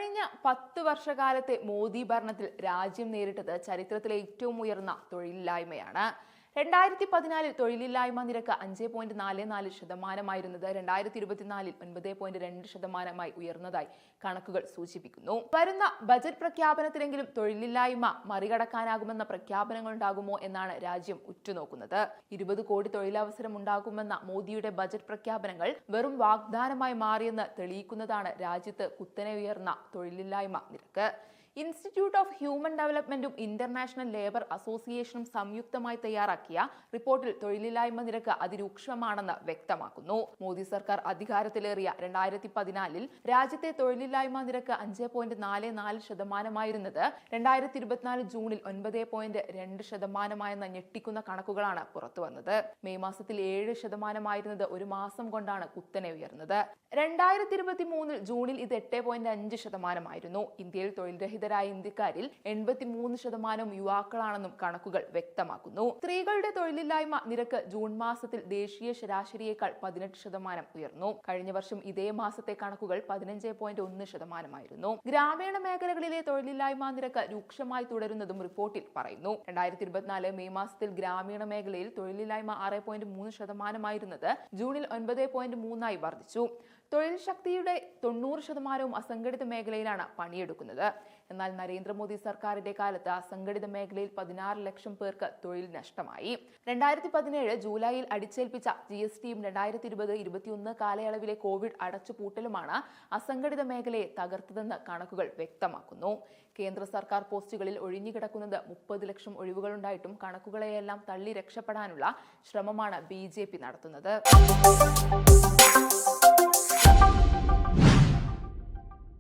കഴിഞ്ഞ 10 വർഷകാലത്തെ മോദി ഭരണത്തിൽ രാജ്യം നേരിട്ടത് ചരിത്രത്തിലെ ഏറ്റവും ഉയർന്ന തൊഴിലില്ലായ്മയാണ്. 2014 തൊഴിലില്ലായ്മ നിരക്ക് 5.44%, 2024 9.2% ഉയർന്നതായി കണക്കുകൾ സൂചിപ്പിക്കുന്നു. വരുന്ന ബജറ്റ് പ്രഖ്യാപനത്തിലെങ്കിലും തൊഴിലില്ലായ്മ മറികടക്കാനാകുമെന്ന പ്രഖ്യാപനങ്ങൾ ഉണ്ടാകുമോ എന്നാണ് രാജ്യം ഉറ്റുനോക്കുന്നത്. 20 കോടി തൊഴിലവസരം ഉണ്ടാകുമെന്ന മോദിയുടെ ബജറ്റ് പ്രഖ്യാപനങ്ങൾ വെറും വാഗ്ദാനമായി മാറിയെന്ന് തെളിയിക്കുന്നതാണ് രാജ്യത്ത് കുത്തനെ ഉയർന്ന തൊഴിലില്ലായ്മ നിരക്ക്. ഇൻസ്റ്റിറ്റ്യൂട്ട് ഓഫ് ഹ്യൂമൻ ഡെവലപ്മെന്റും ഇന്റർനാഷണൽ ലേബർ അസോസിയേഷനും സംയുക്തമായി തയ്യാറാക്കിയ റിപ്പോർട്ടിൽ തൊഴിലില്ലായ്മ നിരക്ക് അതിരൂക്ഷമാണെന്ന് വ്യക്തമാക്കുന്നു. മോദി സർക്കാർ അധികാരത്തിലേറിയ 2014 രാജ്യത്തെ തൊഴിലില്ലായ്മ നിരക്ക് 5.44%, 2024 ജൂണിൽ 9.2% ഞെട്ടിക്കുന്ന കണക്കുകളാണ് പുറത്തുവന്നത്. മെയ് മാസത്തിൽ 7% ഒരു മാസം കൊണ്ടാണ് കുത്തനെ ഉയർന്നത്. 2023 ജൂണിൽ ഇത് 8.5%. ഇന്ത്യയിൽ തൊഴിൽരഹിതരായ ഇന്ത്യക്കാരിൽ 83% യുവാക്കളാണെന്നും കണക്കുകൾ വ്യക്തമാക്കുന്നു. സ്ത്രീകളുടെ തൊഴിലില്ലായ്മ നിരക്ക് ജൂൺ മാസത്തിൽ ദേശീയ ശരാശരിയേക്കാൾ 18% ഉയർന്നു. കഴിഞ്ഞ വർഷം ഇതേ മാസത്തെ കണക്കുകൾ 15.1%. ഗ്രാമീണ മേഖലകളിലെ തൊഴിലില്ലായ്മ നിരക്ക് രൂക്ഷമായി തുടരുന്നതും റിപ്പോർട്ടിൽ പറയുന്നു. 2024 മെയ് മാസത്തിൽ ഗ്രാമീണ മേഖലയിൽ തൊഴിലില്ലായ്മ 6.3% ജൂണിൽ 9.3% വർദ്ധിച്ചു. തൊഴിൽ ശക്തിയുടെ 90% അസംഘടിത മേഖലയിലാണ് പണിയെടുക്കുന്നത്. എന്നാൽ നരേന്ദ്രമോദി സർക്കാരിന്റെ കാലത്ത് അസംഘടിത മേഖലയിൽ 16 ലക്ഷം പേർക്ക് തൊഴിൽ നഷ്ടമായി. 2017 ജൂലൈയിൽ അടിച്ചേൽപ്പിച്ച GSTയും 2020-21 കാലയളവിലെ കോവിഡ് അടച്ചുപൂട്ടലുമാണ് അസംഘടിത മേഖലയെ തകർത്തതെന്ന് കണക്കുകൾ വ്യക്തമാക്കുന്നു. കേന്ദ്ര സർക്കാർ പോസ്റ്റുകളിൽ ഒഴിഞ്ഞുകിടക്കുന്നത് 30 ലക്ഷം ഒഴിവുകളുണ്ടായിട്ടും കണക്കുകളെയെല്ലാം തള്ളി രക്ഷപ്പെടാനുള്ള ശ്രമമാണ് BJP നടത്തുന്നത്.